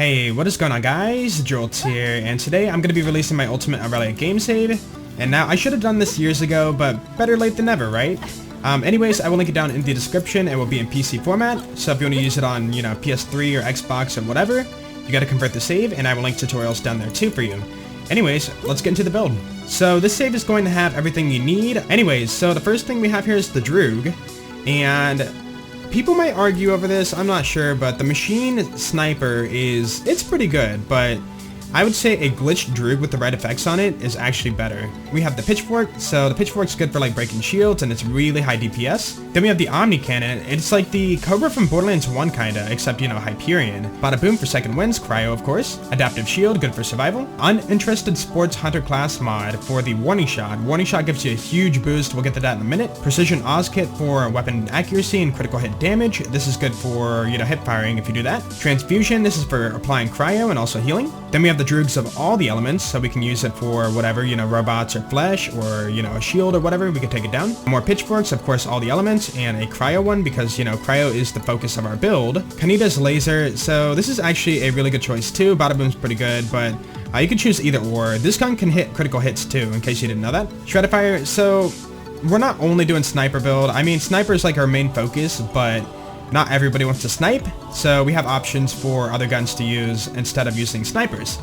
Hey, what is going on guys? Jolts here, and today I'm going to be releasing my ultimate Aurelia game save. And now, I should have done this years ago, but better late than never, right? Anyways, I will link it down in the description. It will be in PC format, so if you want to use it on, PS3 or Xbox or whatever, you got to convert the save, and I will link tutorials down there too for you. Anyways, let's get into the build. So this save is going to have everything you need. Anyways, so the first thing we have here is the Droog, and people might argue over this, I'm not sure, but the machine sniper it's pretty good, but I would say a glitched Droog with the right effects on it is actually better. We have the pitchfork, so the pitchfork's good for like breaking shields and it's really high DPS. Then we have the Omni Cannon. It's like the Cobra from Borderlands 1 kinda, except Hyperion. Bada boom for second winds, cryo of course. Adaptive shield, good for survival. Uninterested sports hunter class mod for the warning shot. Warning shot gives you a huge boost, we'll get to that in a minute. Precision Oz kit for weapon accuracy and critical hit damage. This is good for, hip firing if you do that. Transfusion, this is for applying cryo and also healing. Then we have the Droogs of all the elements, so we can use it for whatever, robots or flesh or, a shield or whatever, we can take it down. More pitchforks, of course, all the elements, and a cryo one because, cryo is the focus of our build. Kanita's laser, so this is actually a really good choice too. Bada boom's pretty good, but you can choose either or. This gun can hit critical hits too, in case you didn't know that. Shredifire, so we're not only doing sniper build. I mean, sniper is like our main focus, but not everybody wants to snipe, so we have options for other guns to use instead of using snipers.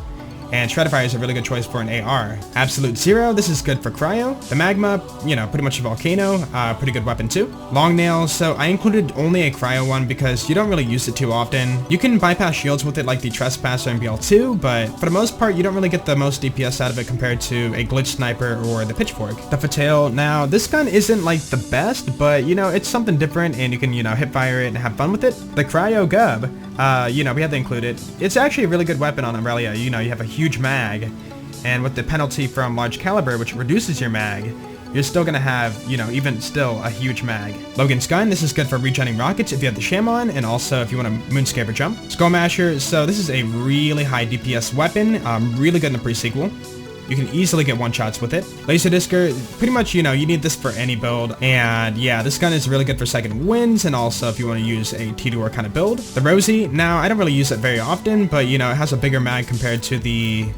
And Shredifire is a really good choice for an AR. Absolute Zero, this is good for cryo. The Magma, pretty much a volcano, pretty good weapon too. Long Nails, so I included only a cryo one because you don't really use it too often. You can bypass shields with it like the Trespasser and BL2, but for the most part, you don't really get the most DPS out of it compared to a glitch sniper or the pitchfork. The Fatale, now this gun isn't like the best, but it's something different and you can, hip fire it and have fun with it. The Cryo Gub, we had to include it. It's actually a really good weapon on Aurelia. You have a huge mag, and with the penalty from large caliber, which reduces your mag, you're still gonna have, even still, a huge mag. Logan's Gun, this is good for regenerating rockets if you have the sham on, and also if you want a Moonscaper jump. Skull Masher, so this is a really high DPS weapon, really good in the pre-sequel. You can easily get one-shots with it. Laserdiscer, pretty much, you need this for any build. And yeah, this gun is really good for second winds, and also if you want to use a T2R kind of build. The Rosie, now I don't really use it very often, but it has a bigger mag compared to the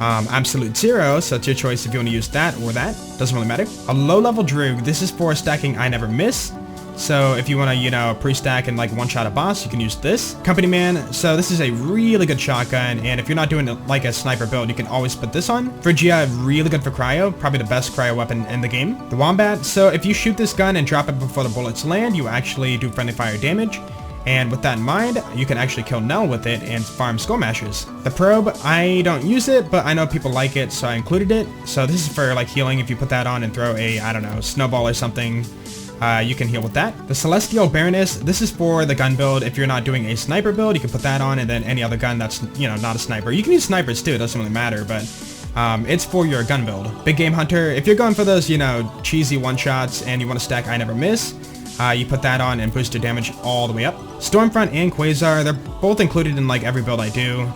Absolute Zero, so it's your choice if you want to use that or that. Doesn't really matter. A low-level Droog, this is for stacking I Never Miss. So if you want to, pre-stack and like one-shot a boss, you can use this. Company Man, so this is a really good shotgun, and if you're not doing it like a sniper build, you can always put this on. Phrygia, really good for cryo, probably the best cryo weapon in the game. The Wombat, so if you shoot this gun and drop it before the bullets land, you actually do friendly fire damage. And with that in mind, you can actually kill Nell with it and farm Skull Mashers. The Probe, I don't use it, but I know people like it, so I included it. So this is for like healing. If you put that on and throw a, I don't know, snowball or something, you can heal with that. The Celestial Baroness, this is for the gun build. If you're not doing a sniper build, you can put that on, and then any other gun that's, not a sniper. You can use snipers too, it doesn't really matter, but it's for your gun build. Big Game Hunter, if you're going for those, cheesy one-shots and you want to stack I Never Miss, you put that on and boost your damage all the way up. Stormfront and Quasar, they're both included in like every build I do.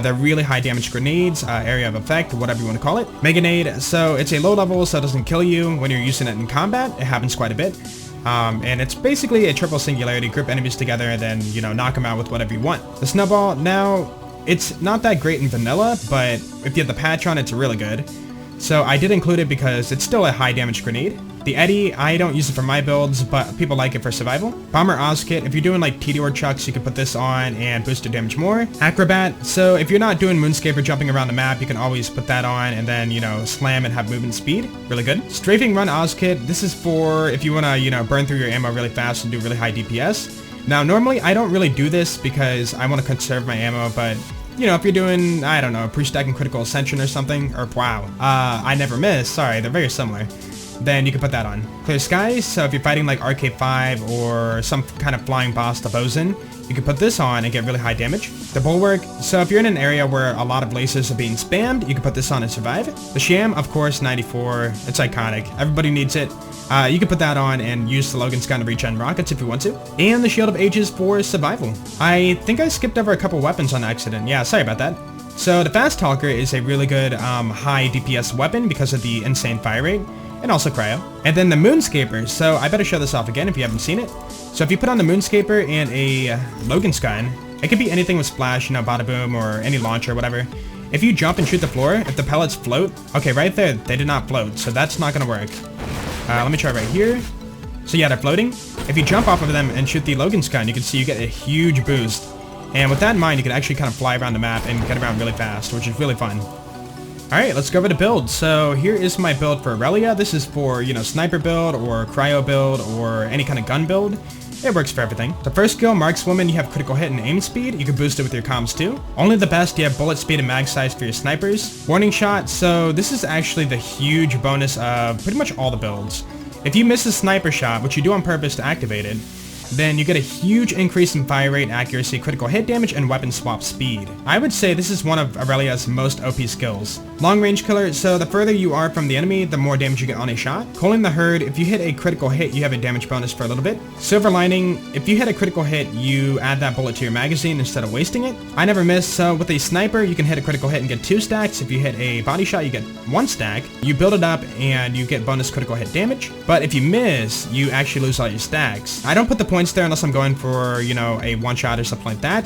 They're really high damage grenades, area of effect, whatever you want to call it. Meganade, so it's a low level, so it doesn't kill you when you're using it in combat. It happens quite a bit. And it's basically a triple singularity, group enemies together and then, knock them out with whatever you want. The Snowball, now, it's not that great in vanilla, but if you have the patch on, it's really good. So I did include it because it's still a high damage grenade. The Eddy, I don't use it for my builds, but people like it for survival. Bomber Oz Kit, if you're doing like T2R chucks, you can put this on and boost your damage more. Acrobat, so if you're not doing Moonscaper jumping around the map, you can always put that on and then, slam and have movement speed. Really good. Strafing Run Oz Kit, this is for if you want to, burn through your ammo really fast and do really high DPS. Now, normally I don't really do this because I want to conserve my ammo, but if you're doing, I don't know, pre-stacking Critical Ascension or something, or wow, I Never Miss, sorry, they're very similar, then you can put that on. Clear Skies, so if you're fighting like RK5 or some kind of flying boss, the Bosun, you can put this on and get really high damage. The Bulwark, so if you're in an area where a lot of lasers are being spammed, you can put this on and survive. The Sham, of course, 94, it's iconic, everybody needs it. You can put that on and use the Logan's Gun to regen rockets if you want to. And the Shield of Ages for survival. I think I skipped over a couple weapons on accident. Yeah, sorry about that. So the Fast Talker is a really good high DPS weapon because of the insane fire rate. And also cryo. And then the Moonscaper, so I better show this off again if you haven't seen it. So if you put on the Moonscaper and a Logan's Gun, It could be anything with splash, you know, bada boom, or any launcher, whatever. If you jump and shoot the floor, if the pellets float, okay, right there, they did not float, so that's not gonna work. Let me try right here. So yeah, they're floating. If you jump off of them and shoot the Logan's gun, you can see you get a huge boost. And with that in mind, you can actually kind of fly around the map and get around really fast, which is really fun. Alright, let's go over to build. So here is my build for Aurelia. This is for, you know, sniper build or cryo build or any kind of gun build. It works for everything. The first skill, Markswoman, you have critical hit and aim speed. You can boost it with your comms too. Only the best, you have bullet speed and mag size for your snipers. Warning shot, so this is actually the huge bonus of pretty much all the builds. If you miss a sniper shot, which you do on purpose to activate it, then you get a huge increase in fire rate, accuracy, critical hit damage, and weapon swap speed. I would say this is one of Aurelia's most OP skills. Long range killer, so the further you are from the enemy, the more damage you get on a shot. Culling the herd, if you hit a critical hit, you have a damage bonus for a little bit. Silver lining, if you hit a critical hit, you add that bullet to your magazine instead of wasting it. I never miss, so with a sniper, you can hit a critical hit and get 2 stacks. If you hit a body shot, you get 1 stack. You build it up and you get bonus critical hit damage. But if you miss, you actually lose all your stacks. I don't put the points there unless I'm going for, you know, a one-shot or something like that.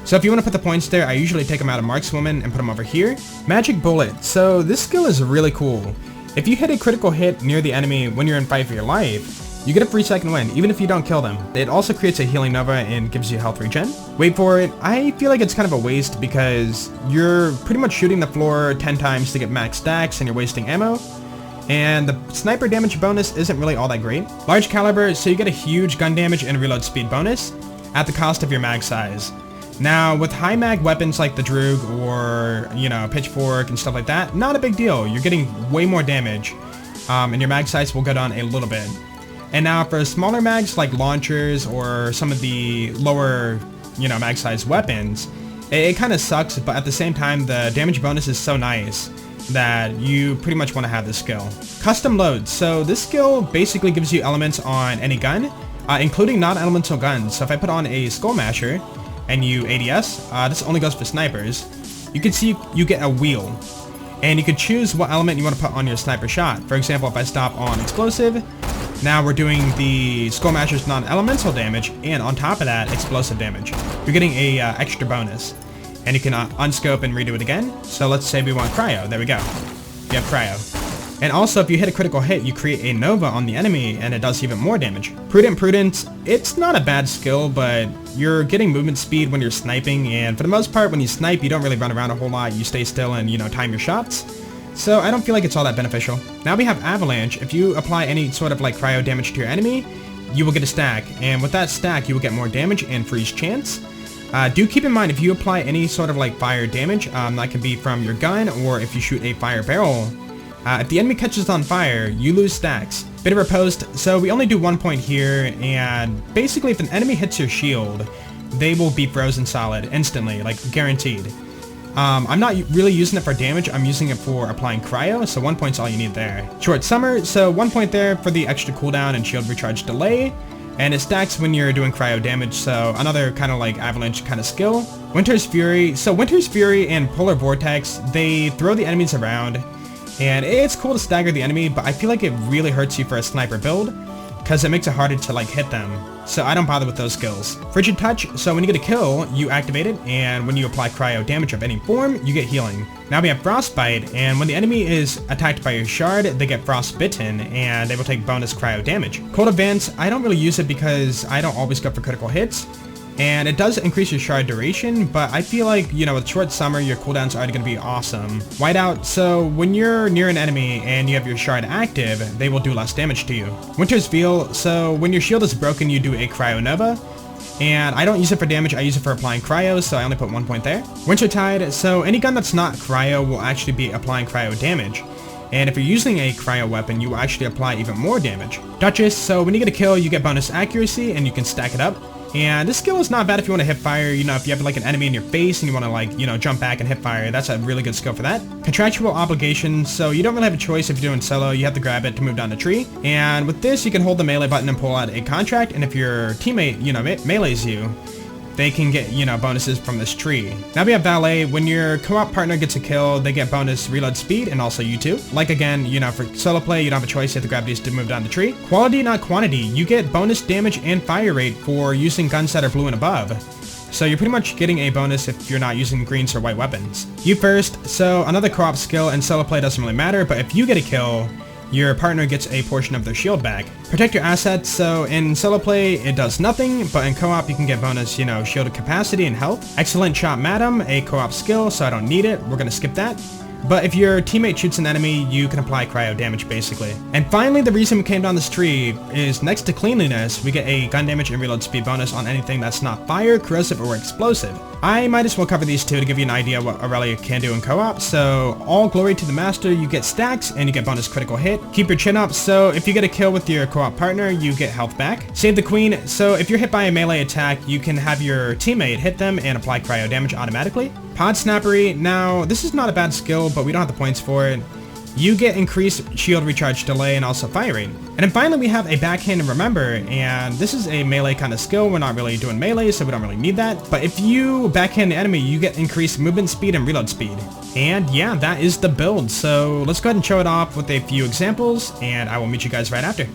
So if you want to put the points there, I usually take them out of Markswoman and put them over here. Magic Bullet. So this skill is really cool. If you hit a critical hit near the enemy when you're in fight for your life, you get a free second win, even if you don't kill them. It also creates a healing nova and gives you health regen. Wait for it. I feel like it's kind of a waste because you're pretty much shooting the floor 10 times to get max stacks and you're wasting ammo. And the sniper damage bonus isn't really all that great. Large caliber, so you get a huge gun damage and reload speed bonus at the cost of your mag size. Now, with high mag weapons like the Droog or, you know, pitchfork and stuff like that, not a big deal. You're getting way more damage, and your mag size will go down a little bit. And now for smaller mags like launchers or some of the lower, you know, mag size weapons, it kind of sucks, but at the same time, the damage bonus is so nice that you pretty much want to have this skill. Custom loads. So this skill basically gives you elements on any gun, including non-elemental guns. So if I put on a Skull Masher and you ADS, this only goes for snipers, you can see you get a wheel. And you can choose what element you want to put on your sniper shot. For example, if I stop on explosive, now we're doing the Skull Masher's non-elemental damage, and on top of that, explosive damage. You're getting a extra bonus. And you can unscope and redo it again. So let's say we want cryo. There we go. You have cryo. And also, if you hit a critical hit, you create a nova on the enemy, and it does even more damage. Prudent, it's not a bad skill, but you're getting movement speed when you're sniping, and for the most part, when you snipe, you don't really run around a whole lot. You stay still and, you know, time your shots. So I don't feel like it's all that beneficial. Now we have avalanche. If you apply any sort of like cryo damage to your enemy, you will get a stack, and with that stack, you will get more damage and freeze chance. Do keep in mind, if you apply any sort of like fire damage, that can be from your gun or if you shoot a fire barrel, if the enemy catches on fire, you lose stacks. Bit of riposte, so we only do 1 point here, and basically if an enemy hits your shield, they will be frozen solid instantly, like guaranteed. I'm not really using it for damage, I'm using it for applying cryo, so 1 point's all you need there. Short summer, so 1 point there for the extra cooldown and shield recharge delay. And it stacks when you're doing cryo damage, so another kind of like avalanche kind of skill. Winter's Fury. So Winter's Fury and Polar Vortex, they throw the enemies around, and it's cool to stagger the enemy, but I feel like it really hurts you for a sniper build, because it makes it harder to like hit them. So I don't bother with those skills. Frigid Touch, so when you get a kill, you activate it, and when you apply cryo damage of any form, you get healing. Now we have Frostbite, and when the enemy is attacked by your shard, they get frostbitten, and they will take bonus cryo damage. Cold Advance, I don't really use it because I don't always go for critical hits, and it does increase your shard duration, but I feel like, you know, with short summer, your cooldowns are already going to be awesome. Whiteout, so when you're near an enemy and you have your shard active, they will do less damage to you. Winter's Veil, so when your shield is broken, you do a cryo nova. And I don't use it for damage, I use it for applying cryo, so I only put 1 point there. Wintertide, so any gun that's not cryo will actually be applying cryo damage. And if you're using a cryo weapon, you will actually apply even more damage. Duchess, so when you get a kill, you get bonus accuracy, and you can stack it up. And this skill is not bad if you want to hip fire, you know, if you have like an enemy in your face and you want to like, you know, jump back and hip fire, that's a really good skill for that. Contractual Obligation, so you don't really have a choice if you're doing solo, you have to grab it to move down the tree. And with this, you can hold the melee button and pull out a contract, and if your teammate, you know, melees you, they can get, you know, bonuses from this tree. Now we have Valet. When your co-op partner gets a kill, they get bonus reload speed, and also you too. Like again, you know, for solo play, you don't have a choice, you have to grab these to move down the tree. Quality, not quantity. You get bonus damage and fire rate for using guns that are blue and above. So you're pretty much getting a bonus if you're not using greens or white weapons. You first, so another co-op skill, and solo play doesn't really matter, but if you get a kill, your partner gets a portion of their shield back. Protect your assets, so in solo play it does nothing, but in co-op you can get bonus, you know, shielded capacity and health. Excellent shot madam, a co-op skill, so I don't need it, we're gonna skip that. But if your teammate shoots an enemy, you can apply cryo damage basically. And finally, the reason we came down this tree is next to cleanliness, we get a gun damage and reload speed bonus on anything that's not fire, corrosive, or explosive. I might as well cover these two to give you an idea what Aurelia can do in co-op. So all glory to the master, you get stacks and you get bonus critical hit. Keep your chin up, so if you get a kill with your co-op partner, you get health back. Save the queen, so if you're hit by a melee attack, you can have your teammate hit them and apply cryo damage automatically. Pod snappery, now this is not a bad skill, but we don't have the points for it. You get increased shield recharge delay and also fire rate. And then finally we have a backhand and remember, and this is a melee kind of skill. We're not really doing melee, so we don't really need that. But if you backhand the enemy, you get increased movement speed and reload speed. And yeah, that is the build. So let's go ahead and show it off with a few examples, and I will meet you guys right after.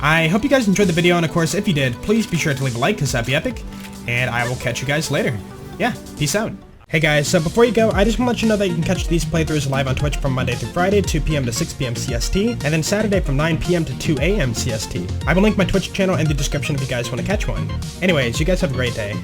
I hope you guys enjoyed the video, and of course, if you did, please be sure to leave a like, because that'd be epic, and I will catch you guys later. Yeah, peace out. Hey guys, so before you go, I just want to let you know that you can catch these playthroughs live on Twitch from Monday through Friday, 2 PM to 6 PM CST, and then Saturday from 9 PM to 2 AM CST. I will link my Twitch channel in the description if you guys want to catch one. Anyways, you guys have a great day.